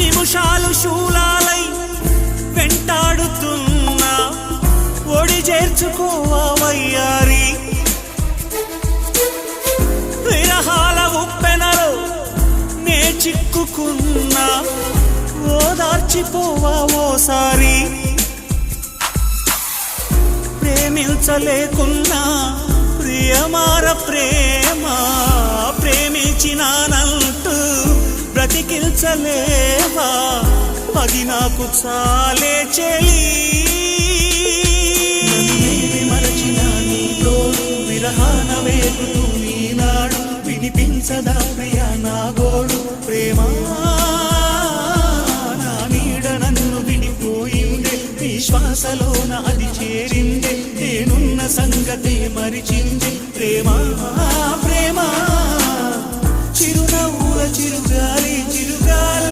నిమిషాలు శూలాలై వెంటాడుతున్నా ఒడి చేర్చుకోవా వయ్యారి విరహాల ఉప్పెనలో నే చిక్కుకున్నా ఓదార్చిపోవా ఓసారి ప్రేమించలేకున్నా ప్రియమార ప్రేమ ప్రేమించినానంటూ బ్రతికించలేవా అది నాకు చాలే చెలి మరచిన నీతో విరహాన వేగుతూ ఈనాడు వినిపించదా ప్రియా నా గోడు ప్రేమ నా నీడ నన్ను విడిపోయిందే నీ శ్వాసలోన అది చేరిందే నేనున్న సంగతే మరిచింది